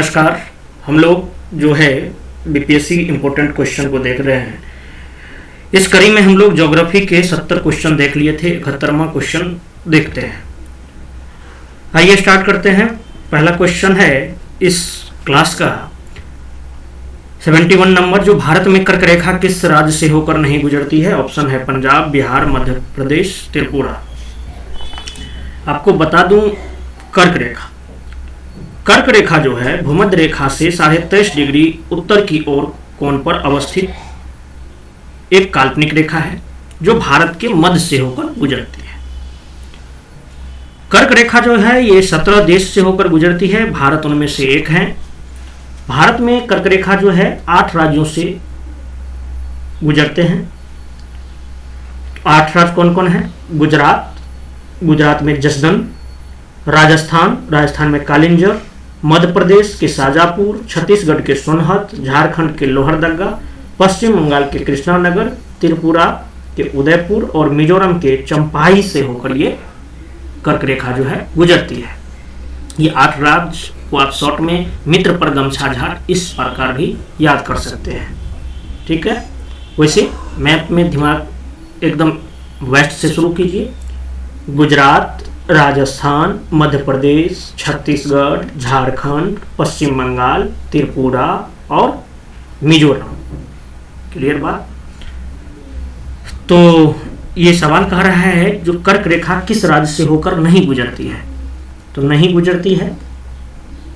नमस्कार। हम लोग जो है बीपीएससी इम्पोर्टेंट क्वेश्चन को देख रहे हैं। इस कड़ी में हम लोग ज्योग्राफी के 70 क्वेश्चन देख लिए थे। 71वां क्वेश्चन देखते हैं। आइए स्टार्ट करते हैं। पहला क्वेश्चन है इस क्लास का 71 नंबर। जो भारत में कर्क रेखा किस राज्य से होकर नहीं गुजरती है? ऑप्शन है पंजाब, बिहार, मध्य प्रदेश, त्रिपुरा। आपको बता दूं, कर्क रेखा जो है भूमध्य रेखा से 23.5 डिग्री उत्तर की ओर कोण पर अवस्थित एक काल्पनिक रेखा है जो भारत के मध्य से होकर गुजरती है। कर्क रेखा जो है ये 17 देश से होकर गुजरती है। भारत उनमें से एक है। भारत में कर्क रेखा जो है 8 राज्यों से गुजरते हैं। 8 राज्य कौन कौन है? गुजरात में जसदन, राजस्थान में कालिंजर, मध्य प्रदेश के शाजापुर, छत्तीसगढ़ के सोनहत, झारखंड के लोहरदगा, पश्चिम बंगाल के कृष्णानगर, त्रिपुरा के उदयपुर और मिजोरम के चंपाई से होकर ये कर्क रेखा जो है गुजरती है। ये 8 राज्य को आप शॉर्ट में मित्र पर गमछा झाड़ इस प्रकार भी याद कर सकते हैं। ठीक है। वैसे मैप में दिमाग एकदम वेस्ट से शुरू कीजिए। गुजरात, राजस्थान, मध्य प्रदेश, छत्तीसगढ़, झारखंड, पश्चिम बंगाल, त्रिपुरा और मिजोरम। क्लियर बात? तो ये सवाल कह रहा है जो कर्क रेखा किस राज्य से होकर नहीं गुजरती है? तो नहीं गुजरती है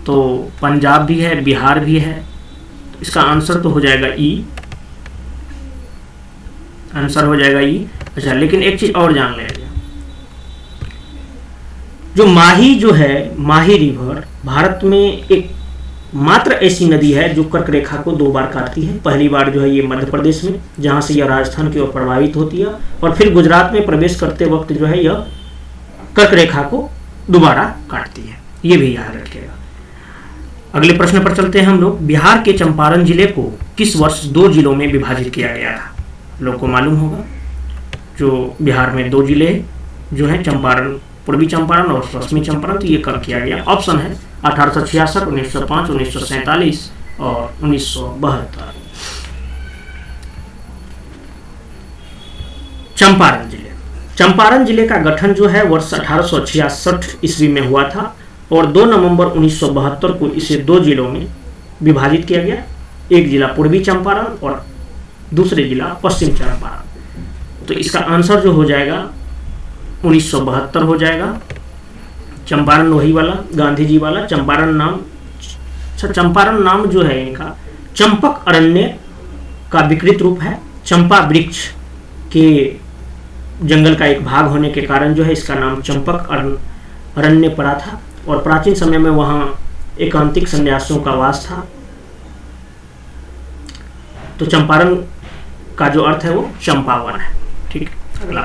तो पंजाब भी है, बिहार भी है। तो इसका आंसर तो हो जाएगा ई। आंसर हो जाएगा ई। अच्छा, लेकिन एक चीज और जान लेंगे। जो माही रिवर भारत में एक मात्र ऐसी नदी है जो कर्क रेखा को 2 बार काटती है। पहली बार जो है ये मध्य प्रदेश में, जहां से यह राजस्थान की ओर प्रवाहित होती है, और फिर गुजरात में प्रवेश करते वक्त जो है यह कर्क रेखा को दोबारा काटती है। ये भी याद रखिएगा। अगले प्रश्न पर चलते हैं हम लोग। बिहार के चंपारण जिले को किस वर्ष 2 जिलों में विभाजित किया गया था? लोग को मालूम होगा। जो बिहार में 2 जिले जो है, चंपारण, पूर्वी चंपारण और पश्चिमी चंपारण, तो ये कब किया गया? ऑप्शन है 1866, 1905, 1947 और 1972। चंपारण जिले का गठन जो है वर्ष 1866 ईस्वी में हुआ था और 2 नवंबर 1972 को इसे 2 जिलों में विभाजित किया गया। एक जिला पूर्वी चंपारण और दूसरे जिला पश्चिम चंपारण। तो इसका आंसर जो हो जाएगा 1972 हो जाएगा। चंपारण वही वाला, गांधी जी वाला चंपारण नाम जो है इनका चंपक अरण्य का विकृत रूप है। चंपा वृक्ष के जंगल का एक भाग होने के कारण जो है इसका नाम चंपक अरण्य पड़ा था और प्राचीन समय में वहां एकांतिक सन्यासियों का वास था। तो चंपारण का जो अर्थ है वो चंपावन है। ठीक। अगला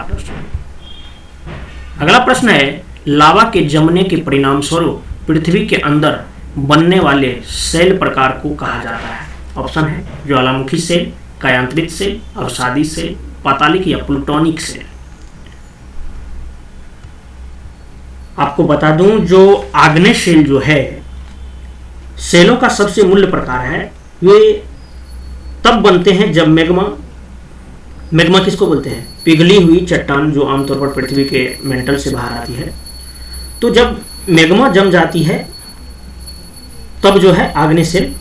प्रश्न है लावा के जमने के परिणाम स्वरूप पृथ्वी के अंदर बनने वाले सेल प्रकार को कहा जाता है? ऑप्शन है ज्वालामुखी सेल, कायांतरित सेल, अवसादी सेल, पातालिक या प्लूटोनिक सेल। आपको बता दूं, जो आग्नेय सेल जो है सेलों का सबसे मूल्य प्रकार है। वे तब बनते हैं जब मैग्मा किसको बोलते हैं? पिघली हुई चट्टान जो आमतौर पर पृथ्वी के मेंटल से बाहर आती है। तो जब मैग्मा जम जाती है तब जो है आग्नेय सेल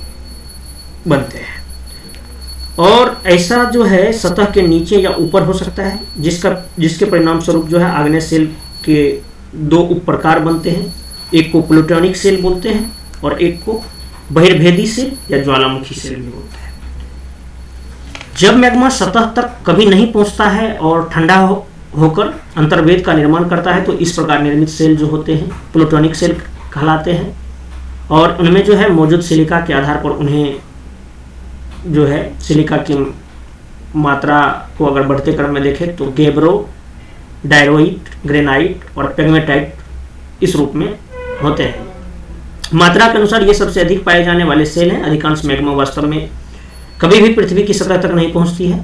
बनते हैं। और ऐसा जो है सतह के नीचे या ऊपर हो सकता है, जिसके परिणाम स्वरूप जो है आग्नेय सेल के 2 उप प्रकार बनते हैं। एक को प्लूटोनिक सेल बोलते हैं और एक को बहिर्भेदी सेल या ज्वालामुखी सेल भी बोलते हैं। जब मैग्मा सतह तक कभी नहीं पहुंचता है और ठंडा होकर अंतर्वेद का निर्माण करता है तो इस प्रकार निर्मित सेल जो होते हैं प्लूटोनिक सेल कहलाते हैं। और उनमें जो है मौजूद सिलिका के आधार पर उन्हें जो है सिलिका की मात्रा को अगर बढ़ते क्रम में देखें तो गेब्रो, डायरोइट, ग्रेनाइट और पेग्मेटाइट इस रूप में होते हैं। मात्रा के अनुसार ये सबसे अधिक पाए जाने वाले सेल हैं। अधिकांश मैग्मा वास्तव में कभी भी पृथ्वी की सतह तक नहीं पहुंचती है।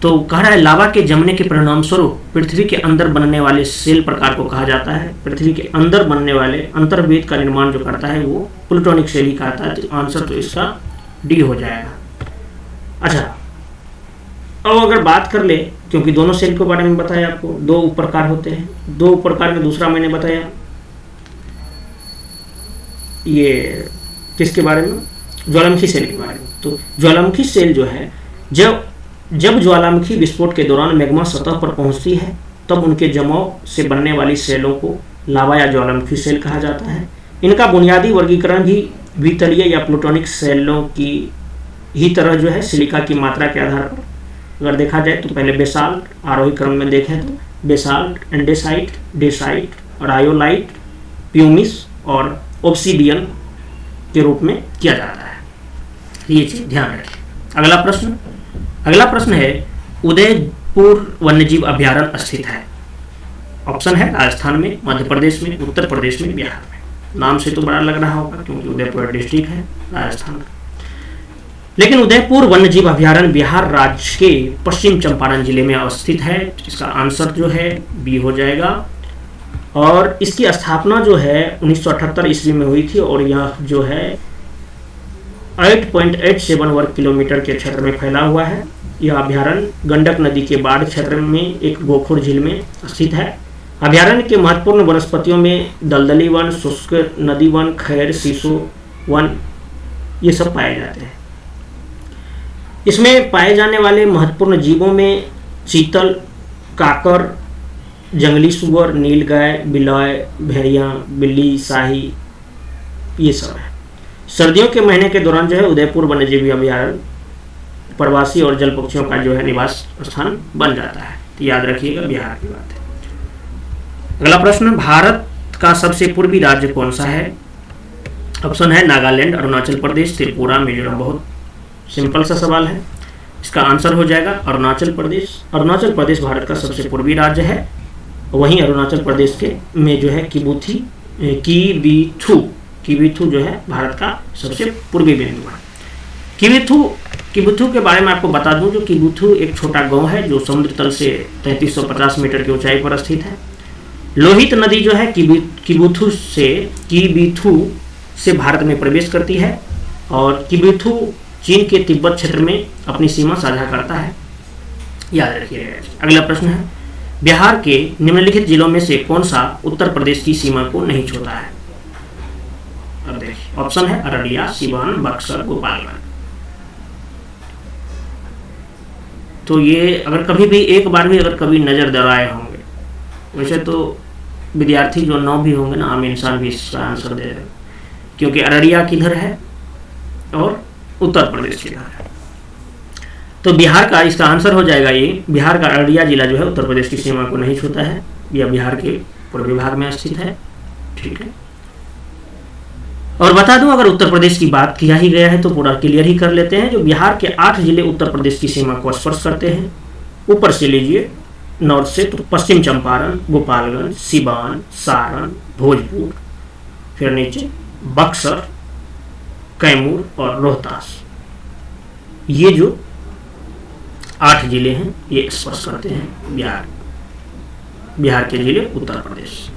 तो कह रहा है लावा के जमने के परिणाम स्वरूप पृथ्वी के अंदर बनने वाले सेल प्रकार को कहा जाता है। पृथ्वी के अंदर बनने वाले अंतर्वेद का निर्माण जो करता है वो प्लूटोनिक सेल ही कहता है। तो आंसर तो इसका डी हो जाएगा। अच्छा, अब अगर बात कर ले, क्योंकि दोनों सेल के बारे में बताया आपको, दो उप प्रकार होते हैं, दो उप प्रकार में दूसरा मैंने बताया ये किसके बारे में, ज्वालामुखी सेल के बारे में। तो ज्वालामुखी सेल जो है, जब ज्वालामुखी विस्फोट के दौरान मैग्मा सतह पर पहुंचती है तब उनके जमाव से बनने वाली सेलों को लावा या ज्वालामुखी सेल कहा जाता है। इनका बुनियादी वर्गीकरण भी द्वितलीय या प्लूटोनिक सेलों की ही तरह जो है सिलिका की मात्रा के आधार पर अगर देखा जाए तो पहले बेसाल्ट, आरोही क्रम में देखें तो बेसाल्ट, एंडेसाइट, डेसाइट, रायोलाइट, प्यूमिस और ऑब्सीडियन के रूप में किया जाता है। ये चीज ध्यान रखें। अगला प्रश्न है उदयपुर वन्यजीव अभ्यारण्य स्थित है। ऑप्शन है राजस्थान में, मध्य प्रदेश में, उत्तर प्रदेश में, बिहार में। नाम से तो बड़ा लग रहा होगा क्योंकि उदयपुर डिस्ट्रिक्ट है राजस्थान का, लेकिन उदयपुर वन्यजीव अभ्यारण्य बिहार राज्य के पश्चिम चंपारण जिले में अवस्थित है। इसका आंसर जो है बी हो जाएगा। और इसकी स्थापना जो है 1978 ईस्वी में हुई थी और यह जो है 8.87 वर्ग किलोमीटर के क्षेत्र में फैला हुआ है। यह अभ्यारण्य गंडक नदी के बाढ़ क्षेत्र में एक गोखुर झील में स्थित है। अभ्यारण्य के महत्वपूर्ण वनस्पतियों में दलदली वन, शुष्क नदी वन, खैर, शीशो वन ये सब पाए जाते हैं। इसमें पाए जाने वाले महत्वपूर्ण जीवों में चीतल, काकर, जंगली सुअर, नीलगाय, बिलॉय, भेड़िया, बिल्ली, शाही ये सब है। सर्दियों के महीने के दौरान जो है उदयपुर वन्यजीव अभ्यारण्य प्रवासी और जल पक्षियों का जो है निवास स्थान बन जाता है। तो याद रखिएगा, बिहार की बात है। अगला प्रश्न, भारत का सबसे पूर्वी राज्य कौन सा है? ऑप्शन है नागालैंड, अरुणाचल प्रदेश, त्रिपुरा, मिजोरम। बहुत सिंपल सा सवाल है। इसका आंसर हो जाएगा अरुणाचल प्रदेश। अरुणाचल प्रदेश भारत का सबसे पूर्वी राज्य है। वहीं अरुणाचल प्रदेश के में जो है किबीथू जो है भारत का सबसे पूर्वी बिंदु है। किबीथू के बारे में आपको बता दूं, जो किबीथू एक छोटा गांव है जो समुद्र तल से 3350 मीटर की ऊंचाई पर स्थित है। लोहित नदी जो है किबीथू से भारत में प्रवेश करती है और किबीथू चीन के तिब्बत क्षेत्र में अपनी सीमा साझा करता है। याद रखिएगा। अगला प्रश्न है, बिहार के निम्नलिखित जिलों में से कौन सा उत्तर प्रदेश की सीमा को नहीं छूता है? अब देखिए, ऑप्शन है अररिया, सीवान, बक्सर, गोपालगंज। तो ये अगर कभी भी एक बार भी अगर कभी नजर दौड़ाए होंगे, वैसे तो विद्यार्थी जो 9 भी होंगे ना, आम इंसान भी इसका आंसर दे देंगे, क्योंकि अररिया किधर है और उत्तर प्रदेश किधर है। तो बिहार का इसका आंसर हो जाएगा ये, बिहार का अररिया जिला जो है उत्तर प्रदेश की सीमा को नहीं छूता है। यह बिहार के पूर्वी भाग में स्थित है। ठीक है। और बता दूं, अगर उत्तर प्रदेश की बात किया ही गया है तो पूरा क्लियर ही कर लेते हैं। जो बिहार के 8 जिले उत्तर प्रदेश की सीमा को स्पर्श करते हैं। ऊपर से लीजिए नॉर्थ से तो पश्चिम चंपारण, गोपालगंज, सिवान, सारण, भोजपुर, फिर नीचे बक्सर, कैमूर और रोहतास। ये जो 8 जिले हैं ये स्पर्श करते हैं बिहार के जिले उत्तर प्रदेश।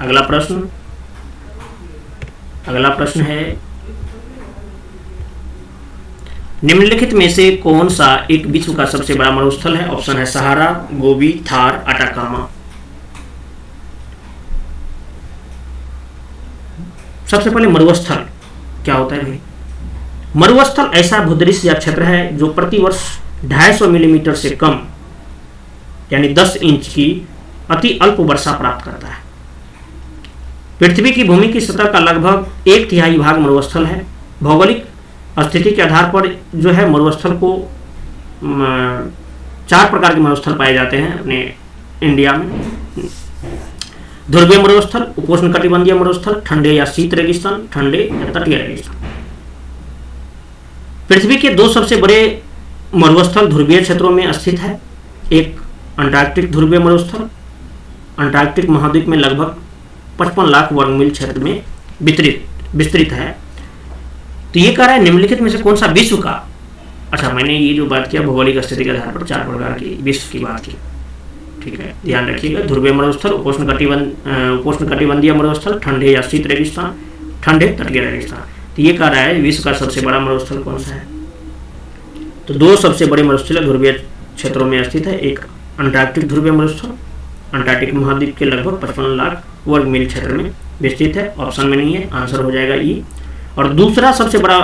अगला प्रश्न है, निम्नलिखित में से कौन सा एक विश्व का सबसे बड़ा मरुस्थल है? ऑप्शन है सहारा, गोबी, थार, अटाकामा। सबसे पहले मरुस्थल क्या होता है भाई? मरुस्थल ऐसा भूदृश्य या क्षेत्र है जो प्रतिवर्ष 250 मिलीमीटर से कम यानी 10 इंच की अति अल्प वर्षा प्राप्त करता है। पृथ्वी की भूमि की सतह का लगभग 1/3 भाग मरुस्थल है। भौगोलिक स्थिति के आधार पर जो है मरुस्थल को 4 प्रकार के मरुस्थल पाए जाते हैं अपने इंडिया में। ध्रुवीय मरुस्थल, उपोष्णकटिबंधीय मरुस्थल, ठंडे या शीत रेगिस्तान, ठंडे या तटीय रेगिस्तान। पृथ्वी के 2 सबसे बड़े मरुस्थल ध्रुवीय क्षेत्रों में स्थित है। एक अंटार्कटिक ध्रुवीय मरुस्थल अंटार्कटिक महाद्वीप में लगभग 55 लाख वर्ग मील क्षेत्र में विस्तृत है। तो ये कह रहा है निम्नलिखित में से कौन सा विश्व का अच्छा, मैंने ये जो बात किया भौगोलिक स्थिति के आधार पर 4 प्रकार की विश्व की बात की, ठीक है, ध्यान रखिएगा। ध्रुवीय मरुस्थल, उपोष्ण कटिबंधीय मरुस्थल, ठंडे या शीत रेगिस्तान, ठंडे तटीय रेगिस्तान। तो ये कह रहा है विश्व का सबसे बड़ा मरुस्थल कौन सा है? तो 2 सबसे बड़े मरुस्थल ध्रुवीय क्षेत्रों में स्थित है। एक अंटार्कटिक ध्रुवीय मरुस्थल, अंटार्कटिक महाद्वीप के लगभग 55 लाख वर्ग मील क्षेत्र में विस्तृत है। ऑप्शन में नहीं है, आंसर हो जाएगा ई। और दूसरा सबसे बड़ा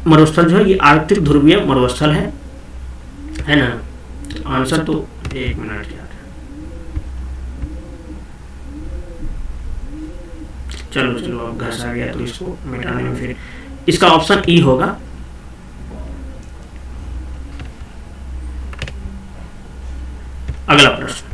मरुस्थल जो है ये आर्कटिक ध्रुवीय मरुस्थल है ना। आंसर तो 1 मिनट यार, चलो अब घस आ गया तो इसको मिटाने में फिर इसका ऑप्शन ई होगा। अगला प्रश्न,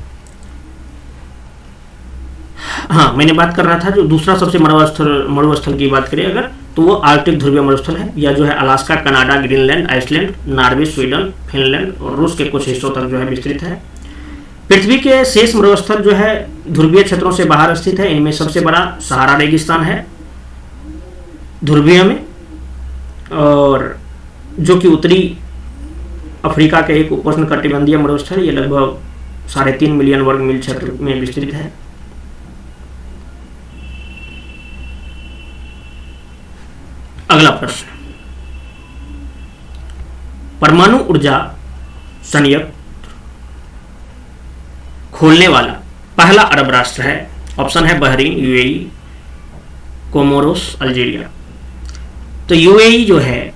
हाँ मैंने बात कर रहा था जो दूसरा सबसे मरुस्थल की बात करें अगर, तो वो आर्कटिक ध्रुवीय मरुस्थल है। यह जो है Alaska, Canada, Greenland, Iceland, Norway, Sweden, Finland और रूस के कुछ हिस्सों तक जो है विस्तृत है। पृथ्वी के शेष मरुस्थल जो है ध्रुवीय क्षेत्रों से बाहर स्थित है। इनमें सबसे बड़ा सहारा रेगिस्तान है ध्रुवीय में, और जो कि उत्तरी अफ्रीका के एक उपोष्ण कटिबंधीय मरुस्थल, ये लगभग 3.5 मिलियन वर्ग मील क्षेत्र में विस्तृत है। अगला प्रश्न, परमाणु ऊर्जा संयंत्र खोलने वाला पहला अरब राष्ट्र है। ऑप्शन है बहरीन, यूएई, कोमोरोस, अल्जीरिया। तो यूएई जो है,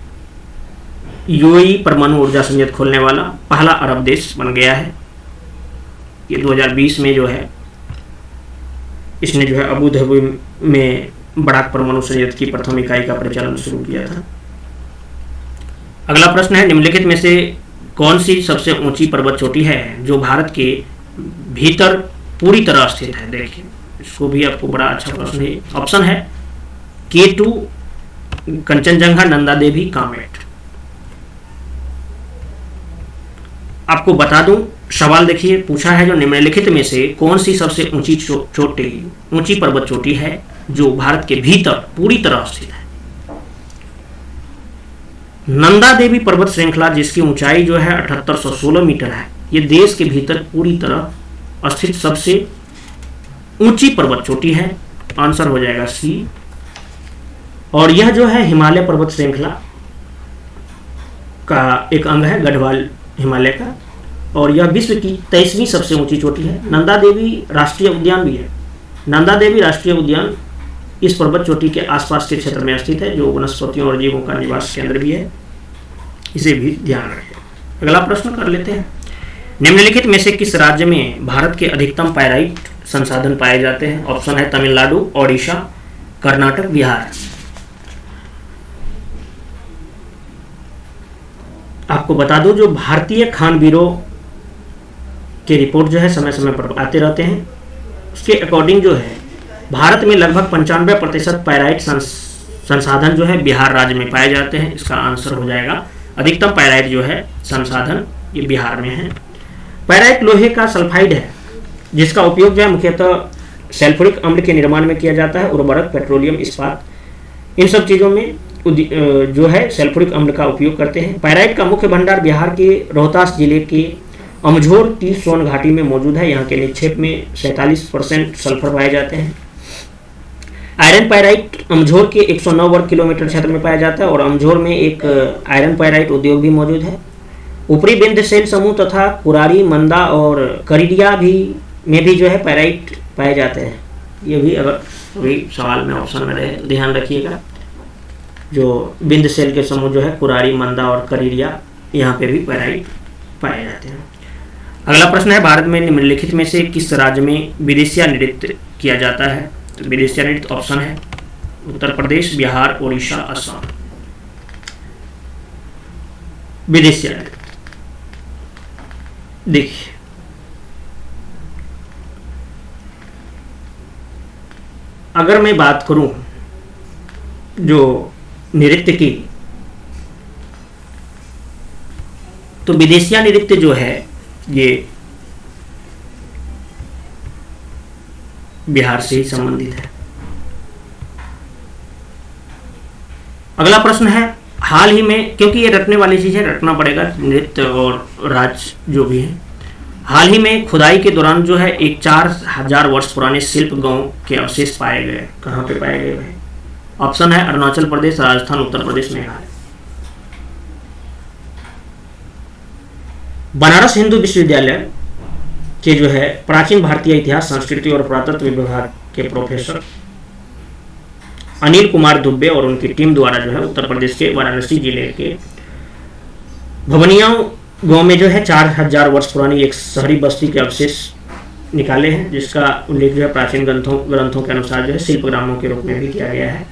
यूएई परमाणु ऊर्जा संयंत्र खोलने वाला पहला अरब देश बन गया है। ये 2020 में जो है इसने जो है अबू धाबी में बड़ाक परमाणु संयंत्र की प्रथम इकाई का परिचालन शुरू किया था। अगला प्रश्न है, निम्नलिखित में से कौन सी सबसे ऊंची पर्वत चोटी है जो भारत के भीतर पूरी तरह स्थित है? देखिए इसको भी आपको बड़ा अच्छा प्रश्न है। ऑप्शन है K2, कंचनजंगा, नंदा देवी, कामेट। आपको बता दूं, सवाल देखिए पूछा है जो निम्नलिखित में से कौन सी सबसे ऊंची पर्वत चोटी है जो भारत के भीतर पूरी तरह स्थित है? नंदा देवी पर्वत श्रृंखला, जिसकी ऊंचाई जो है 7816 मीटर है, ये देश के भीतर पूरी तरह स्थित सबसे ऊंची पर्वत चोटी है। आंसर हो जाएगा सी। और यह जो है हिमालय पर्वत श्रृंखला का एक अंग है, गढ़वाल हिमालय का, और यह विश्व की 23वीं सबसे ऊंची चोटी है। नंदा देवी राष्ट्रीय उद्यान भी है। नंदा देवी राष्ट्रीय उद्यान इस पर्वत चोटी के आसपास के क्षेत्र में स्थित है, जो वनस्पतियों और जीवों का निवास केंद्र भी है। इसे भी ध्यान रखें। अगला प्रश्न कर लेते हैं, निम्नलिखित में से किस राज्य में भारत के अधिकतम पाइराइट संसाधन पाए जाते हैं? ऑप्शन है तमिलनाडु, ओडिशा, कर्नाटक, बिहार। आपको बता दूं, जो भारतीय खान ब्यूरो के रिपोर्ट जो है समय समय पर आते रहते हैं, उसके अकॉर्डिंग जो है भारत में लगभग 95% पाइराइट संसाधन जो है बिहार राज्य में पाए जाते हैं। इसका आंसर हो जाएगा अधिकतम पाइराइट जो है संसाधन ये बिहार में है। पाइराइट लोहे का सल्फाइड है, जिसका उपयोग जो है मुख्यतः सल्फ्यूरिक अम्ल के निर्माण में किया जाता है। उर्वरक, पेट्रोलियम, इस्पात, इन सब चीज़ों में जो है सल्फ्यूरिक अम्ल का उपयोग करते हैं। पाइराइट का मुख्य भंडार बिहार के रोहतास जिले के अमझोर की सोन घाटी में मौजूद है। यहाँ के निक्षेप में 47% सल्फर पाए जाते हैं। आयरन पाइराइट अमझोर के 109 वर्ग किलोमीटर क्षेत्र में पाया जाता है और अमझोर में एक आयरन पाइराइट उद्योग भी मौजूद है। ऊपरी विंध्य शैल समूह तथा कुरारी, मंदा और करिडिया में भी जो है पाइराइट पाए जाते हैं। ये भी अगर अभी सवाल में ऑप्शन में रहे तो ध्यान रखिएगा। जो विंध्य शैल के समूह जो है कुरारी, मंदा और करिडिया, यहाँ पे भी पाइराइट पाए जाते हैं। अगला प्रश्न है, भारत में निम्नलिखित में से किस राज्य में विदेशिया नृत्य किया जाता है? तो विदेशिया नृत्य ऑप्शन है उत्तर प्रदेश, बिहार, उड़ीसा, असम। विदेशिया नृत्य देखिए, अगर मैं बात करूं जो नृत्य की, तो विदेशिया नृत्य जो है ये बिहार से ही संबंधित है। अगला प्रश्न है, हाल ही में, क्योंकि ये रटने वाली चीज़ है, रटना पड़ेगा, नृत्य और राज जो भी है, हाल ही में खुदाई के दौरान जो है एक 4000 वर्ष पुराने शिल्प गांव के अवशेष पाए गए। कहाँ पे पाए गए भाई? ऑप्शन है अरुणाचल प्रदेश, राजस्थान, उत्तर प्रदेश, मेघालय। बनारस हिंदू विश्वविद्यालय के जो है प्राचीन भारतीय इतिहास, संस्कृति और पुरातत्व विभाग के प्रोफेसर अनिल कुमार दुबे और उनकी टीम द्वारा जो है उत्तर प्रदेश के वाराणसी जिले के भवनिया गांव में जो है 4000 वर्ष पुरानी एक शहरी बस्ती के अवशेष निकाले हैं, जिसका उल्लेख जो है प्राचीन ग्रंथों के अनुसार जो है शिल्प ग्रामों के रूप में भी किया गया है।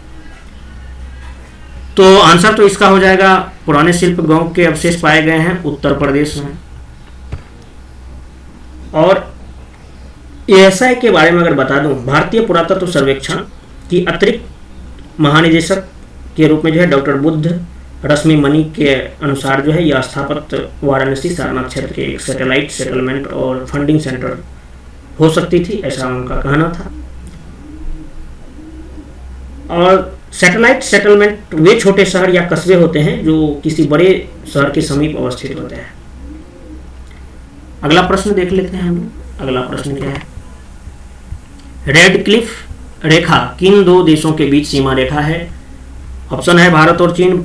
तो आंसर तो इसका हो जाएगा, पुराने शिल्प गांव के अवशेष पाए गए हैं उत्तर प्रदेश में। और एएसआई के बारे में अगर बता दूं, भारतीय पुरातत्व सर्वेक्षण की अतिरिक्त महानिदेशक के रूप में जो है डॉक्टर बुद्ध रश्मि मणि के अनुसार जो है यह स्थापत्य वाराणसी सारनाथ क्षेत्र के एक सैटेलाइट सेटलमेंट और फंडिंग सेंटर हो सकती थी, ऐसा उनका कहना था। और सैटेलाइट सेटलमेंट वे छोटे शहर या कस्बे होते हैं जो किसी बड़े शहर के समीप अवस्थित होते हैं। अगला प्रश्न देख लेते हैं हम लोग। अगला प्रश्न क्या है? रेड क्लिफ रेखा किन दो देशों के बीच सीमा रेखा है? ऑप्शन है भारत और चीन,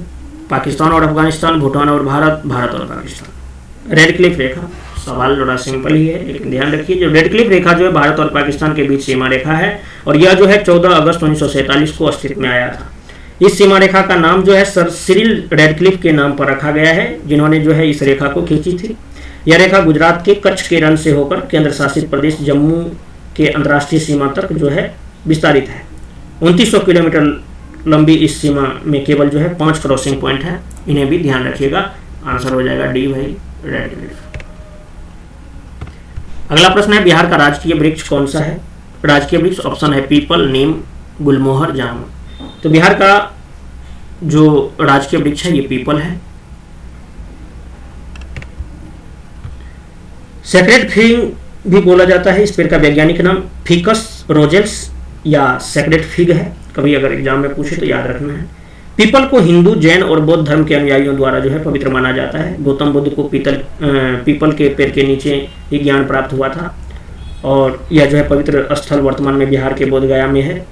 पाकिस्तान और अफगानिस्तान, भूटान और भारत, भारत और पाकिस्तान। रेड क्लिफ रेखा, सवाल थोड़ा सिंपल ही है लेकिन ध्यान रखिए, जो रेड क्लिफ रेखा जो है भारत और पाकिस्तान के बीच सीमा रेखा है और यह जो है 14 अगस्त 1947 को अस्तित्व में आया था। इस सीमा रेखा का नाम जो है सर सिरिल रेडक्लिफ के नाम पर रखा गया है, जिन्होंने जो है इस रेखा को खींची थी। यह रेखा गुजरात के कच्छ के रण से होकर केंद्र शासित प्रदेश जम्मू के अंतर्राष्ट्रीय सीमा तक जो है विस्तारित है। 2900 किलोमीटर लंबी इस सीमा में केवल जो है 5 क्रॉसिंग पॉइंट है, इन्हें भी ध्यान रखिएगा। आंसर हो जाएगा डी भाई, रेड क्लिफ। अगला प्रश्न है बिहार का राजकीय वृक्ष कौन सा है? राजकीय वृक्ष ऑप्शन है पीपल, नीम, गुलमोहर, जामुन। तो बिहार का जो राजकीय वृक्ष है ये पीपल है। सेक्रेड फिग भी बोला जाता है, इस पेड़ का वैज्ञानिक नाम फिकस रोजेल्स या सेक्रेड फिग है, कभी अगर एग्जाम में पूछे तो याद रखना है। पीपल को हिंदू, जैन और बौद्ध धर्म के अनुयायियों द्वारा जो है पवित्र माना जाता है। गौतम बुद्ध को पीपल के पेड़ के नीचे ही ज्ञान प्राप्त हुआ था और यह जो है पवित्र स्थल वर्तमान में बिहार के बोध गया में है।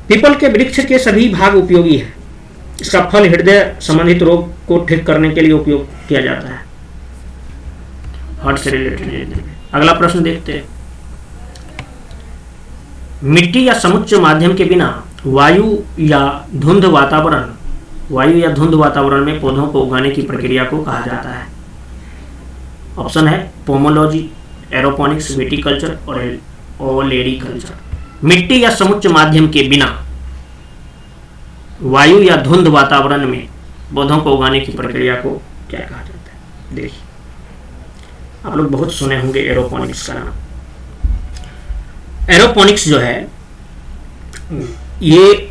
पीपल के वृक्ष के सभी भाग उपयोगी है। इसका फल हृदय संबंधित रोग को ठीक करने के लिए उपयोग किया जाता है, हार्ट से रिलेटेड। अगला प्रश्न देखते हैं। मिट्टी या समुच्च माध्यम के बिना वायु या धुंध वातावरण में पौधों को उगाने की प्रक्रिया को कहा जाता है। ऑप्शन है पोमोलॉजी, एरोपोनिक्स, विटीकल्चर और ओलेरीकल्चर। मिट्टी या समुच्च माध्यम के बिना वायु या धुंध वातावरण में पौधों को उगाने की प्रक्रिया को क्या कहा जाता है? देखिए, आप लोग बहुत सुने होंगे एरोपोनिक्स का नाम। एरोपोनिक्स जो है ये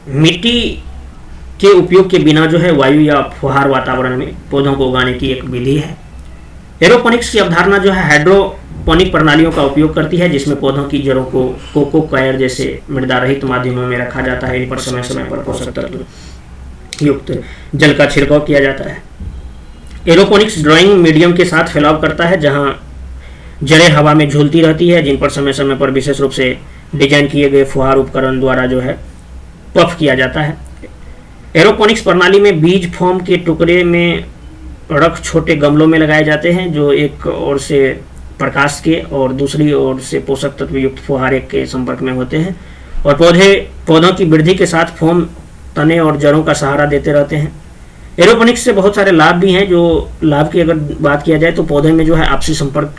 मिट्टी के उपयोग के बिना जो है वायु या फुहार वातावरण में पौधों को उगाने की एक विधि है। एरोपोनिक्स की अवधारणा जो है हाइड्रोपोनिक प्रणालियों का उपयोग करती है, जिसमें पौधों की जड़ों को कोको कॉयर जैसे मृदा रहित माध्यमों में रखा जाता है। इन पर समय समय पर पोषक तत्व युक्त जल का छिड़काव किया जाता है। एरोपोनिक्स ड्राइंग मीडियम के साथ फैलाव करता है, जहां जड़ें हवा में झूलती रहती है, जिन पर समय समय पर विशेष रूप से डिजाइन किए गए फुहार उपकरण द्वारा जो है पफ किया जाता है। एरोपोनिक्स प्रणाली में बीज फॉर्म के टुकड़े में रख छोटे गमलों में लगाए जाते हैं, जो एक ओर से प्रकाश के और दूसरी ओर से पोषक तत्व युक्त फुहारे के संपर्क में होते हैं और पौधों की वृद्धि के साथ फॉर्म तने और जड़ों का सहारा देते रहते हैं। एरोपोनिक्स से बहुत सारे लाभ भी हैं। जो लाभ की अगर बात किया जाए तो पौधे में जो है आपसी संपर्क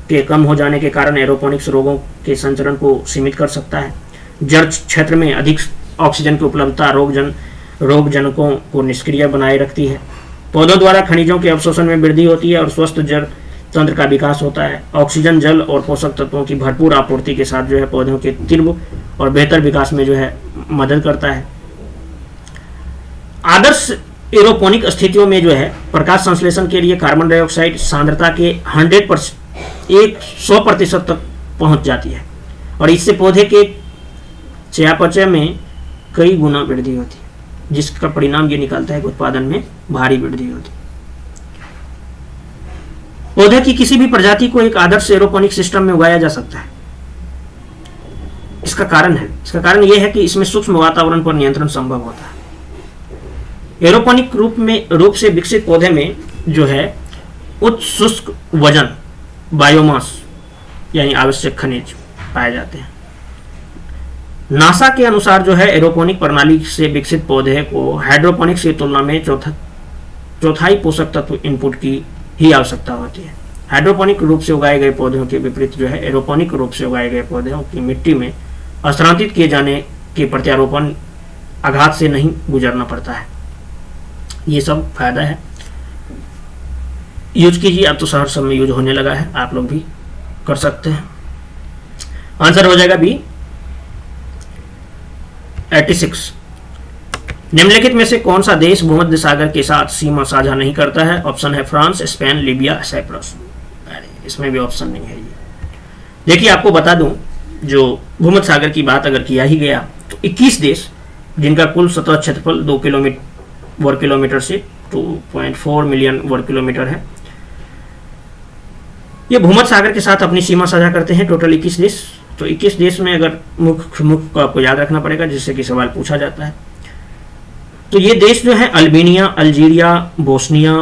के कम हो जाने के कारण एरोपोनिक्स रोगों के संचरण को सीमित कर सकता है। जड़ क्षेत्र में अधिक ऑक्सीजन की उपलब्धता रोगजनकों को निष्क्रिय बनाए रखती है। पौधों द्वारा खनिजों के अवशोषण में वृद्धि होती है और स्वस्थ जड़ तंत्र का विकास होता है। ऑक्सीजन, जल और पोषक तत्वों की भरपूर आपूर्ति के साथ जो है पौधों के तीव्र और बेहतर विकास में जो है मदद करता है। आदर्श एरोपोनिक स्थितियों में जो है प्रकाश संश्लेषण के लिए कार्बन डाइऑक्साइड सांद्रता के 100% तक पहुंच जाती है और इससे पौधे के चयापचय में कई गुना वृद्धि होती है। जिसका परिणाम ये निकलता है कि उत्पादन में भारी वृद्धि होती है। पौधे की किसी भी प्रजाति को एक आदर्श एरोपोनिक सिस्टम में उगाया जा सकता है। इसका कारण यह है कि इसमें सूक्ष्म वातावरण पर नियंत्रण संभव होता है। एरोपोनिक रूप से विकसित पौधे में जो है उच्च शुष्क वजन, बायोमास यानी आवश्यक खनिज पाए जाते हैं। नासा के अनुसार जो है एरोपोनिक प्रणाली से विकसित पौधे को हाइड्रोपोनिक्स की तुलना में चौथाई पोषक तत्व इनपुट की ही आवश्यकता होती है। हाइड्रोपोनिक रूप से उगाए गए पौधों के विपरीत जो है एरोपोनिक रूप से उगाए गए पौधों की मिट्टी में स्थानांतरित किए जाने के प्रत्यारोपण आघात से नहीं गुजरना पड़ता है। ये सब फायदा है। यूज कीजिए, अब तो शहर सब में यूज होने लगा है, आप लोग भी कर सकते हैं। आंसर हो जाएगा बी 86। निम्नलिखित में से कौन सा देश भूमध्य सागर के साथ सीमा साझा नहीं करता है? ऑप्शन है फ्रांस, स्पेन, लीबिया, साइप्रस। इसमें भी ऑप्शन नहीं है ये। देखिए आपको बता दूं, जो भूमध्य सागर की बात अगर किया ही गया तो 21 देश जिनका कुल सतह क्षेत्रफल 2 वर्ग किलोमीटर से 2.4 मिलियन वर्ग किलोमीटर है, ये भूमध्य सागर के साथ अपनी सीमा साझा करते हैं। टोटल 21 देश। तो 21 देश में अगर मुख्य को आपको याद रखना पड़ेगा, जिससे कि सवाल पूछा जाता है। तो ये देश जो है अल्बानिया, अल्जीरिया, बोस्निया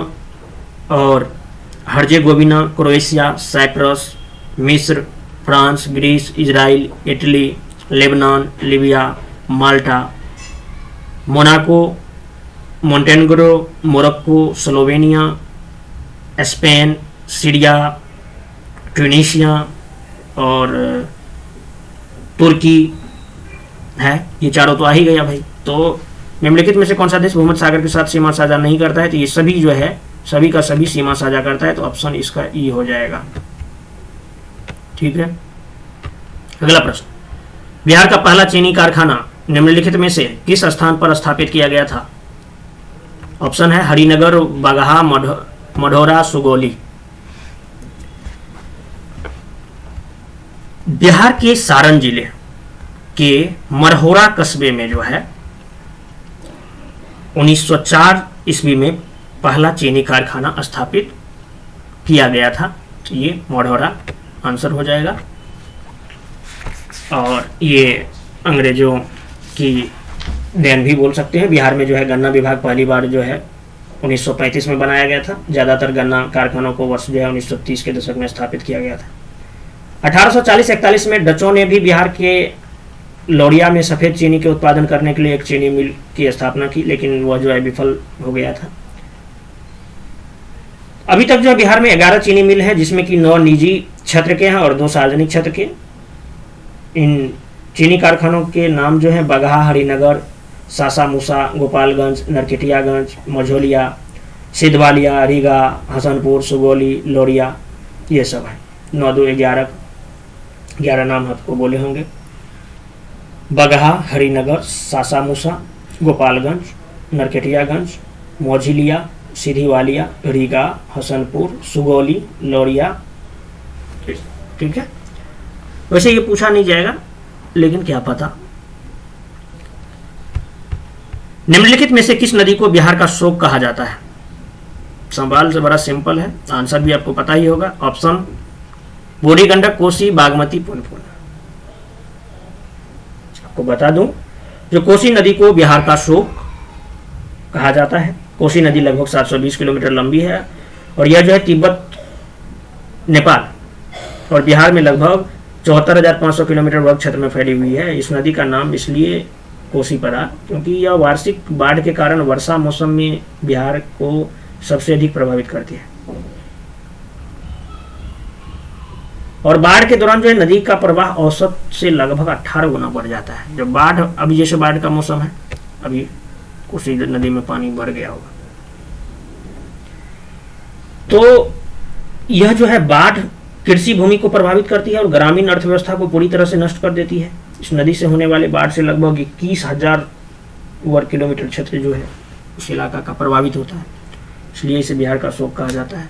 और हर्जेगोविना, क्रोएशिया, साइप्रस, मिस्र, France, Greece, Israel, Italy, Lebanon, Libya, Malta, Monaco, Montenegro, Morocco, Slovenia, Spain, Syria, Tunisia और तुर्की है। ये चारों तो आ ही गया भाई। तो निम्नलिखित में से कौन सा देश भूमध्य सागर के साथ सीमा साझा नहीं करता है? तो ये सभी जो है सभी का सभी सीमा साझा करता है। तो ऑप्शन इसका ई हो जाएगा। ठीक है। अगला प्रश्न, बिहार का पहला चीनी कारखाना निम्नलिखित में से किस स्थान पर स्थापित किया गया था? ऑप्शन है हरिनगर, बगहा, मढ़ौरा, सुगौली। बिहार के सारण जिले के मढ़ौरा कस्बे में जो है 1904 ईस्वी में पहला चीनी कारखाना स्थापित किया गया था। तो ये मढ़ौरा आंसर हो जाएगा। और ये अंग्रेजों की देन भी बोल सकते हैं। बिहार में जो है गन्ना विभाग पहली बार जो है 1935 में बनाया गया था। ज़्यादातर गन्ना कारखानों को वर्ष जो है 1930 के दशक में स्थापित किया गया था। 1840-41 में डचों ने भी बिहार के लौरिया में सफ़ेद चीनी के उत्पादन करने के लिए एक चीनी मिल की स्थापना की, लेकिन वह जो है विफल हो गया था। अभी तक जो है बिहार में 11 चीनी मिल है, जिसमें कि 9 निजी क्षेत्र के हैं और 2 सार्वजनिक क्षेत्र के। इन चीनी कारखानों के नाम जो है बगहा, हरिनगर, सासामूसा, गोपालगंज, नरकटियागंज, मझौलिया, सिद्धवालिया, रीगा, हसनपुर, सुगौली, लौरिया, ये सब है। 9, 2, 11 नाम आपको बोले होंगे। बगहा, हरिनगर, सासामूसा, गोपालगंज, नरकटियागंज, मझौलिया, सिद्धवालिया, रीगा, हसनपुर, सुगौली, लौरिया। ठीक है। वैसे ये पूछा नहीं जाएगा, लेकिन क्या पता। निम्नलिखित में से किस नदी को बिहार का शोक कहा जाता है? सवाल से बड़ा सिंपल है, आंसर भी आपको पता ही होगा। ऑप्शन बूढ़ी गंडक, कोसी, बागमती, पुनपुन। आपको बता दूं, जो कोसी नदी को बिहार का शोक कहा जाता है। कोसी नदी लगभग 720 किलोमीटर लंबी है और यह जो है तिब्बत, नेपाल और बिहार में लगभग 74,500 किलोमीटर वर्ग क्षेत्र में फैली हुई है। इस नदी का नाम इसलिए कोसी पड़ा क्योंकि यह वार्षिक बाढ़ के कारण वर्षा मौसम में बिहार को सबसे अधिक प्रभावित करती है। और बाढ़ के दौरान जो है नदी का प्रवाह औसत से लगभग 18 गुना बढ़ जाता है। जब बाढ़, अभी जैसे बाढ़ का मौसम है, अभी कोसी नदी में पानी भर गया होगा, तो यह जो है बाढ़ कृषि भूमि को प्रभावित करती है और ग्रामीण अर्थव्यवस्था को पूरी तरह से नष्ट कर देती है। इस नदी से होने वाले बाढ़ से लगभग 21,000 वर्ग किलोमीटर क्षेत्र जो है उस इलाका का प्रभावित होता है, इसलिए इसे बिहार का शोक कहा जाता है।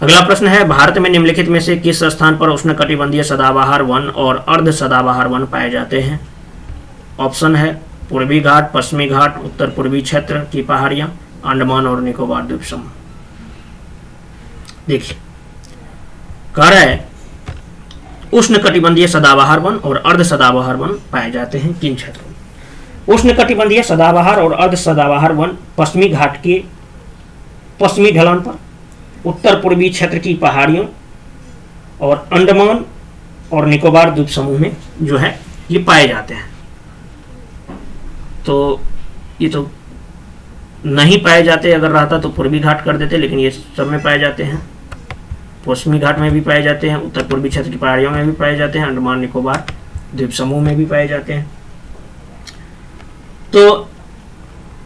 अगला प्रश्न है, भारत में निम्नलिखित में से किस स्थान पर उष्णकटिबंधीय सदाबहार वन और अर्ध सदाबहार वन पाए जाते हैं? ऑप्शन है पूर्वी घाट, पश्चिमी घाट, उत्तर पूर्वी क्षेत्र की पहाड़ियां, अंडमान और निकोबार द्वीप समूह। देखिए कह रहा है उष्णकटिबंधीय सदाबहार वन और अर्ध सदाबहार वन पाए जाते हैं किन क्षेत्रों में। उष्णकटिबंधीय सदाबहार और अर्ध सदाबहार वन पश्चिमी घाट के पश्चिमी ढलान पर, उत्तर पूर्वी क्षेत्र की पहाड़ियों और अंडमान और निकोबार द्वीप समूह में जो है ये पाए जाते हैं। तो ये तो नहीं पाए जाते, अगर रहता तो पूर्वी घाट कर देते, लेकिन ये सब में पाए जाते हैं। पश्चिमी घाट में भी पाए जाते हैं, उत्तर पूर्वी क्षेत्र की पहाड़ियों में भी पाए जाते हैं, अंडमान निकोबार द्वीप समूह में भी पाए जाते हैं। तो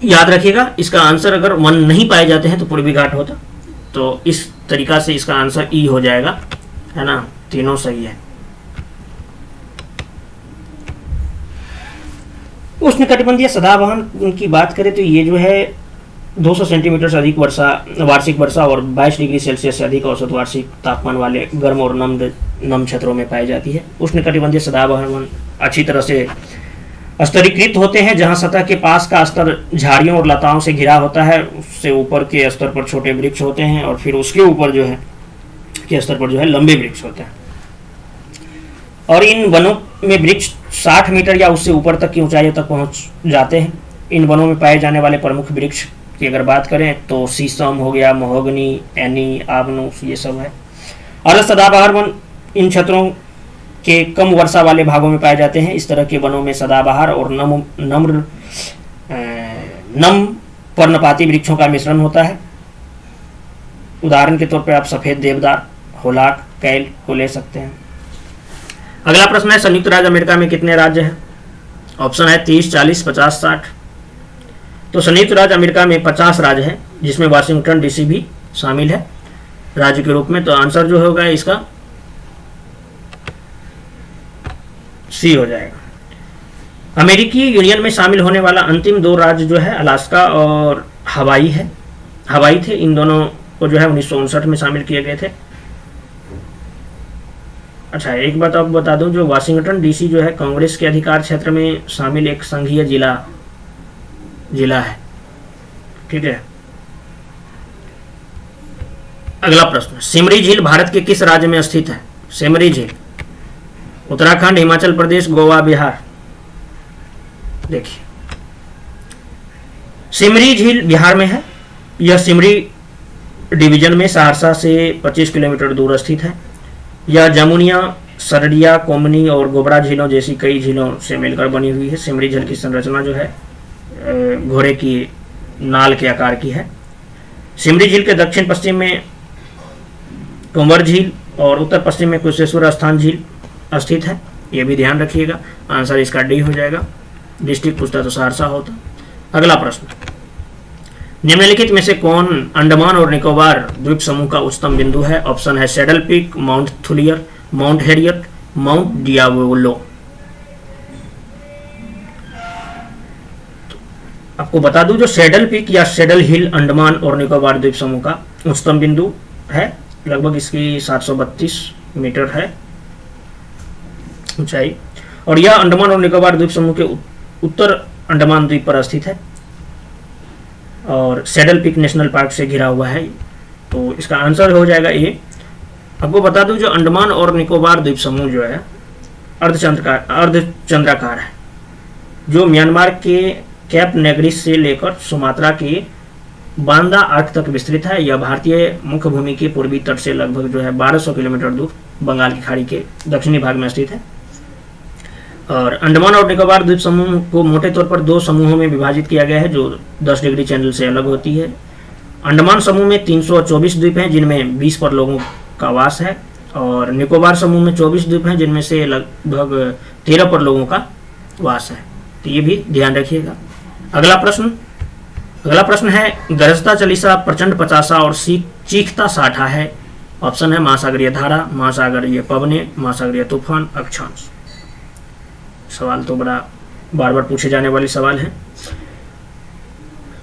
याद रखिएगा इसका आंसर अगर वन नहीं पाए जाते हैं तो पूर्वी घाट होता। तो इस तरीका से इसका आंसर ई हो जाएगा, है ना, तीनों सही है। उष्णकटिबंधीय सदाबहार की बात करें तो ये जो है 200 सेंटीमीटर से अधिक वार्षिक वर्षा और 22 डिग्री सेल्सियस से अधिक औसत वार्षिक तापमान वाले गर्म और नम क्षेत्रों में पाई जाती है। उष्णकटिबंधीय सदाबहार वन अच्छी तरह से स्तरीकृत होते हैं, जहां सतह के पास का स्तर झाड़ियों और लताओं से घिरा होता है, उससे ऊपर के स्तर पर छोटे वृक्ष होते हैं और फिर उसके ऊपर जो है के स्तर पर जो है लंबे वृक्ष होते हैं। और इन वनों में वृक्ष 60 मीटर या उससे ऊपर तक की ऊंचाइयों तक पहुंच जाते हैं। इन वनों में पाए जाने वाले प्रमुख वृक्ष की अगर बात करें तो शीशम हो गया, महोगनी, एनी, आबनूस, ये सब है। अर्ध सदाबहार वन इन क्षेत्रों के कम वर्षा वाले भागों में पाए जाते हैं। इस तरह के वनों में सदाबहार और नम पर्णपाती वृक्षों का मिश्रण होता है। उदाहरण के तौर पर आप सफेद देवदार, होलाक, कैल को ले सकते हैं। अगला प्रश्न है संयुक्त राज्य अमेरिका में कितने राज्य हैं? ऑप्शन है 30, 40, 50, 60। तो संयुक्त राज्य अमेरिका में 50 राज्य हैं, जिसमें वाशिंगटन डीसी भी शामिल है राज्य के रूप में। तो आंसर जो होगा इसका सी हो जाएगा। अमेरिकी यूनियन में शामिल होने वाला अंतिम 2 राज्य जो है अलास्का और हवाई है। हवाई थे, इन दोनों को जो है 1959 में शामिल किए गए थे। अच्छा, एक बात आपको बता दूं, जो वाशिंगटन डीसी जो है कांग्रेस के अधिकार क्षेत्र में शामिल एक संघीय जिला है। ठीक है। अगला प्रश्न, सिमरी झील भारत के किस राज्य में स्थित है? सिमरी झील उत्तराखंड, हिमाचल प्रदेश, गोवा, बिहार। देखिए सिमरी झील बिहार में है। यह सिमरी डिवीजन में सहरसा से 25 किलोमीटर दूर स्थित है। यह जमुनिया, सरडिया, कोमनी और गोबरा झीलों जैसी कई झीलों से मिलकर बनी हुई है। सिमरी झील की संरचना जो है घोड़े की नाल के आकार की है। सिमरी झील के दक्षिण पश्चिम में कंवर झील और उत्तर पश्चिम में कुशेश्वर स्थान झील स्थित है। यह भी ध्यान रखिएगा, आंसर इसका डी हो जाएगा। डिस्ट्रिक्ट पूछता तो सहरसा होता। अगला प्रश्न, निम्नलिखित में से कौन अंडमान और निकोबार द्वीप समूह का उच्चतम बिंदु है? ऑप्शन है saddle peak, mount Thuillier, mount Harriet, mount डियावोलो। आपको बता दूं, जो सैडल पीक या सैडल हिल अंडमान और निकोबार द्वीप समूह का उच्चतम बिंदु है। लगभग इसकी 732 मीटर है ऊंचाई, और यह अंडमान और निकोबार द्वीप समूह के उत्तर अंडमान द्वीप पर स्थित है और सैडल पीक नेशनल पार्क से घिरा हुआ है। तो इसका आंसर हो जाएगा ए। आपको बता दूं, जो अंडमान और निकोबार द्वीप समूह जो है अर्धचंद्राकार है, जो म्यांमार के कैप नेग्रिस से लेकर सुमात्रा के बांदा आर्क तक विस्तृत है। यह भारतीय मुख्य भूमि के पूर्वी तट से लगभग जो है 1200 किलोमीटर दूर बंगाल की खाड़ी के दक्षिणी भाग में स्थित है। और अंडमान और निकोबार द्वीप समूह को मोटे तौर पर 2 समूहों में विभाजित किया गया है, जो 10 डिग्री चैनल से अलग होती है। अंडमान समूह में 324 द्वीप हैं, जिनमें 20 पर लोगों का वास है, और निकोबार समूह में 24 द्वीप हैं, जिनमें से लगभग 13 पर लोगों का वास है। तो ये भी ध्यान रखिएगा। अगला प्रश्न है गरजता चालीसा, प्रचंड पचासा और चीखता साठा है। ऑप्शन है महासागरीय धारा, महासागरीय पवने, महासागरीय तूफान, अक्षांश। सवाल तो बड़ा बार बार पूछे जाने वाले सवाल है।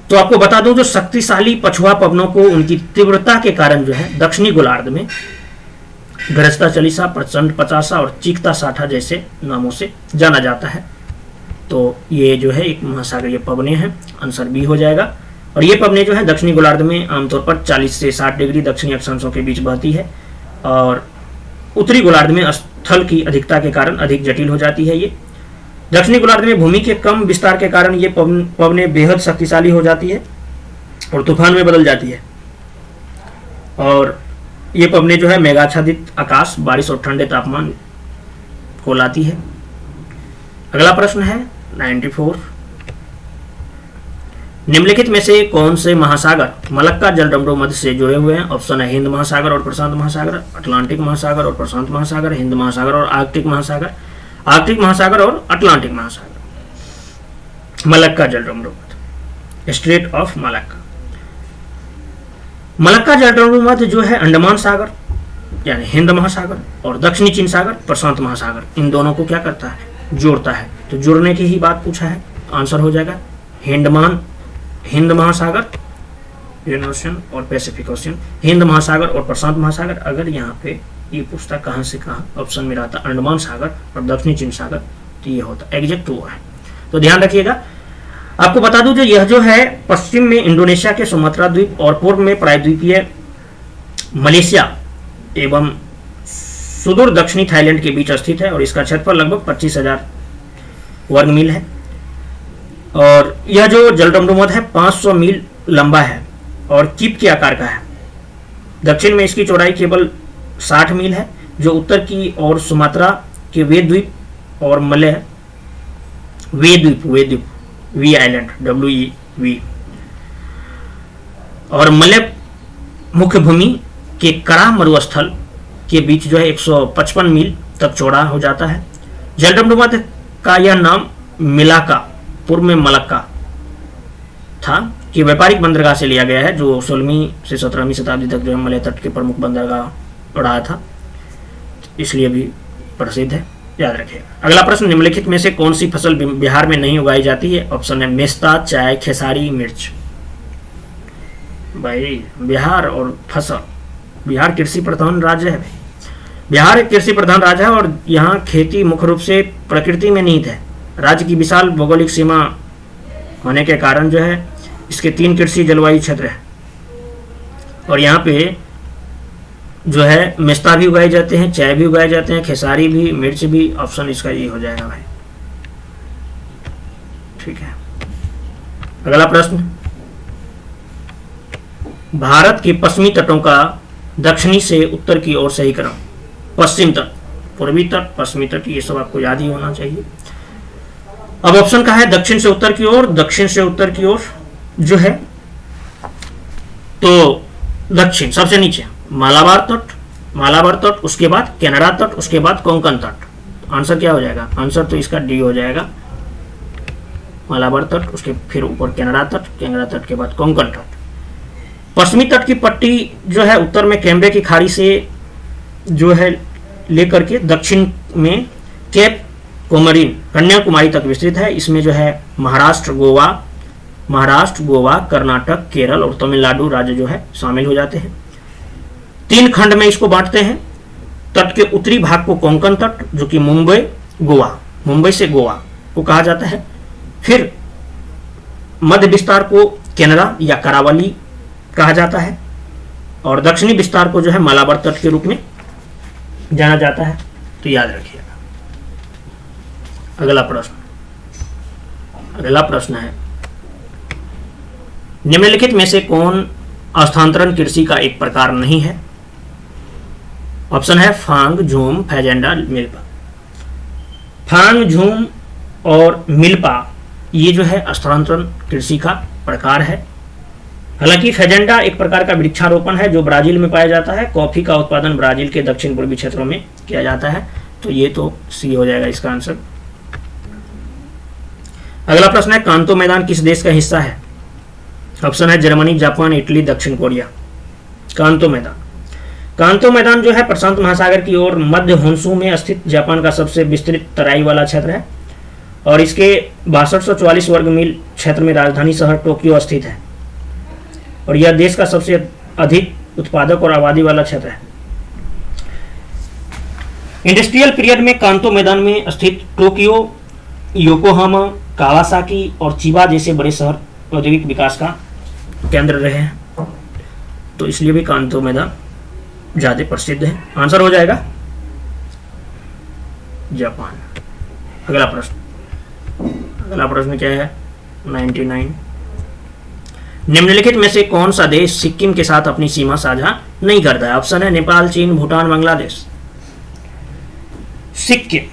तो आपको बता दूं, जो शक्तिशाली पछुआ पवनों को उनकी तीव्रता के कारण जो है दक्षिणी गोलार्ध में गरजता चालीसा, प्रचंड पचासा और चीखता साठा जैसे नामों से जाना जाता है। तो ये जो है एक महासागरीय पवने हैं, आंसर बी हो जाएगा। और ये पवने जो है दक्षिणी गोलार्ध में आमतौर पर 40 से 60 डिग्री दक्षिणी अक्षांशों के बीच बहती है, और उत्तरी गोलार्ध में स्थल की अधिकता के कारण अधिक जटिल हो जाती है। ये दक्षिणी गोलार्ध में भूमि के कम विस्तार के कारण ये पवने बेहद शक्तिशाली हो जाती है और तूफान में बदल जाती है, और ये पवने जो है मेघाच्छादित आकाश, बारिश और ठंडे तापमान को लाती है। अगला प्रश्न है 94, निम्नलिखित में से कौन से महासागर मलक्का जलडमरू मध्य से जुड़े हुए हैं? ऑप्शन है हिंद महासागर और प्रशांत महासागर, अटलांटिक महासागर और प्रशांत महासागर, हिंद महासागर और आर्कटिक महासागर, आर्कटिक महासागर और अटलांटिक महासागर। मलक्का जलडमरू मध्य, स्ट्रेट ऑफ मलक्का। मलक्का जलडमरू मध्य जो है अंडमान सागर यानी हिंद महासागर और दक्षिणी चीन सागर प्रशांत महासागर, इन दोनों को क्या करता है? जोड़ता है। तो जुड़ने की ही बात पूछा है, आंसर हो जाएगा हिंद महासागर, इंडियन ओशन और पैसिफिक ओशन, हिंद महासागर और प्रशांत महासागर। अगर यहाँ पे ये पूछता कहाँ से कहाँ, ऑप्शन में रहता अंडमान सागर और दक्षिणी चीन सागर, तो ये होता एग्जैक्ट हुआ है। तो ध्यान रखिएगा। आपको बता दूं जो यह जो है पश्चिम में इंडोनेशिया के सुमात्रा द्वीप और पूर्व में प्रायद्वीपीय मलेशिया एवं सुदूर दक्षिणी थाईलैंड के बीच स्थित है, और इसका क्षेत्रफल लगभग 25,000 वर्ग मील है। और यह जो जलडमरू मध्य है 500 मील लंबा है और चीप के आकार का है। दक्षिण में इसकी चौड़ाई केवल 60 मील है, जो उत्तर की ओर सुमात्रा के वे द्वीप और मलय वी आइलैंड WEV और मलय मुख्य भूमि के कड़ा मरुस्थल के बीच जो है 155 मील तक चौड़ा हो जाता है। जलडमरू मध्य का यह नाम मिलाका, पूर्व में मलक्का था, कि व्यापारिक बंदरगाह से लिया गया है, जो 16वीं से 17वीं शताब्दी तक जो है मलय तट के प्रमुख बंदरगाह रहा था, इसलिए भी प्रसिद्ध है, याद रखिएगा। अगला प्रश्न, निम्नलिखित में से कौन सी फसल बिहार में नहीं उगाई जाती है? ऑप्शन है मेस्ता, चाय, खेसारी, मिर्च। भाई बिहार और फसल, बिहार कृषि प्रधान राज्य है। बिहार कृषि प्रधान राज्य है और यहाँ खेती मुख्य रूप से प्रकृति में निहित है। राज्य की विशाल भौगोलिक सीमा होने के कारण जो है इसके 3 कृषि जलवायु क्षेत्र है, और यहाँ पे जो है मेस्ता भी उगाए जाते हैं, चाय भी उगाए जाते हैं, खेसारी भी, मिर्च भी। ऑप्शन इसका ये हो जाएगा भाई, ठीक है। अगला प्रश्न, भारत के पश्चिमी तटों का दक्षिणी से उत्तर की ओर सही क्रम। पश्चिम तट, पूर्वी तट, पश्चिमी तट, ये सब आपको याद ही होना चाहिए। अब ऑप्शन का है दक्षिण से उत्तर की ओर, दक्षिण से उत्तर की ओर जो है तो दक्षिण सबसे नीचे मालाबार तट, उसके बाद कनाडा तट, उसके बाद कोंकण तट। आंसर क्या हो जाएगा? आंसर तो इसका डी हो जाएगा, मालाबार तट, उसके फिर ऊपर कनाडा तट के बाद कोंकण तट। पश्चिमी तट की पट्टी जो है उत्तर में कैम्ब्रे की खाड़ी से जो है लेकर के दक्षिण में केप कोमरिन कन्याकुमारी तक विस्तृत है। इसमें जो है महाराष्ट्र, गोवा, कर्नाटक, केरल और तमिलनाडु राज्य जो है शामिल हो जाते हैं। 3 खंड में इसको बांटते हैं। तट के उत्तरी भाग को कोंकण तट, जो कि मुंबई से गोवा को कहा जाता है। फिर मध्य विस्तार को केनरा या करावली कहा जाता है, और दक्षिणी विस्तार को जो है मालाबार तट के रूप में जाना जाता है। तो याद रखिएगा। अगला प्रश्न है, निम्नलिखित में से कौन स्थानांतरण कृषि का एक प्रकार नहीं है? ऑप्शन है फांग, झूम, फैजेंडा, मिल्पा। फांग, झूम और मिल्पा ये जो है स्थानांतरण कृषि का प्रकार है। हालांकि फैजेंडा एक प्रकार का वृक्षारोपण है जो ब्राजील में पाया जाता है। कॉफी का उत्पादन ब्राजील के दक्षिण पूर्वी क्षेत्रों में किया जाता है। तो ये तो सी हो जाएगा इसका आंसर। अगला प्रश्न है, कांतो मैदान किस देश का हिस्सा है? ऑप्शन है जर्मनी, जापान, इटली, दक्षिण कोरिया। कांतो मैदान जो है प्रशांत महासागर की ओर मध्य होन्शु में स्थित जापान का सबसे विस्तृत तराई वाला क्षेत्र है, और इसके 6244 वर्ग मील क्षेत्र में राजधानी शहर टोक्यो स्थित है, और यह देश का सबसे अधिक उत्पादक और आबादी वाला क्षेत्र है। इंडस्ट्रियल पीरियड में कांतो मैदान में स्थित टोक्यो, योकोहामा, कावासाकी और चिबा जैसे बड़े शहर औद्योगिक विकास का केंद्र रहे हैं, तो इसलिए भी कांतो मैदान ज़्यादा प्रसिद्ध है। आंसर हो जाएगा जापान। अगला प्रश्न क्या है 99। निम्नलिखित में से कौन सा देश सिक्किम के साथ अपनी सीमा साझा नहीं करता है? ऑप्शन है नेपाल, चीन, भूटान, बांग्लादेश। सिक्किम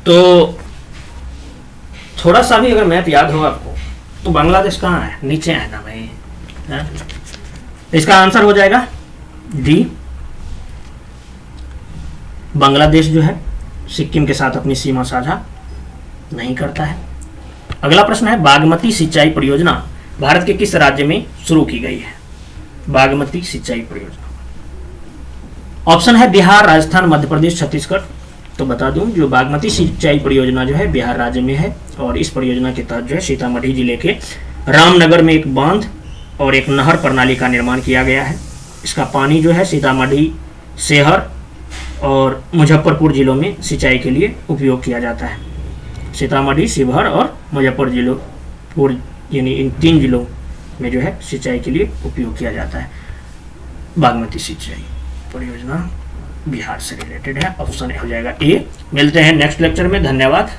तो थोड़ा सा भी अगर मैप याद हो आपको तो बांग्लादेश कहाँ है? नीचे है ना भाई, है? इसका आंसर हो जाएगा डी, बांग्लादेश जो है सिक्किम के साथ अपनी सीमा साझा नहीं करता है। अगला प्रश्न है बागमती सिंचाई परियोजना भारत के किस राज्य में शुरू की गई है? बागमती सिंचाई परियोजना, ऑप्शन है बिहार, राजस्थान, मध्य प्रदेश, छत्तीसगढ़। तो बता दूं जो बागमती सिंचाई परियोजना जो है बिहार राज्य में है, और इस परियोजना के तहत जो है सीतामढ़ी जिले के रामनगर में एक बांध और एक नहर प्रणाली का निर्माण किया गया है। इसका पानी जो है सीतामढ़ी, शहर और मुजफ्फरपुर जिलों में सिंचाई के लिए उपयोग किया जाता है। सीतामढ़ी, शिवहर और मुजफ्फरपुर यानी इन 3 जिलों में जो है सिंचाई के लिए उपयोग किया जाता है। बागमती सिंचाई परियोजना बिहार से रिलेटेड है। ऑप्शन हो जाएगा ए। मिलते हैं नेक्स्ट लेक्चर में। धन्यवाद।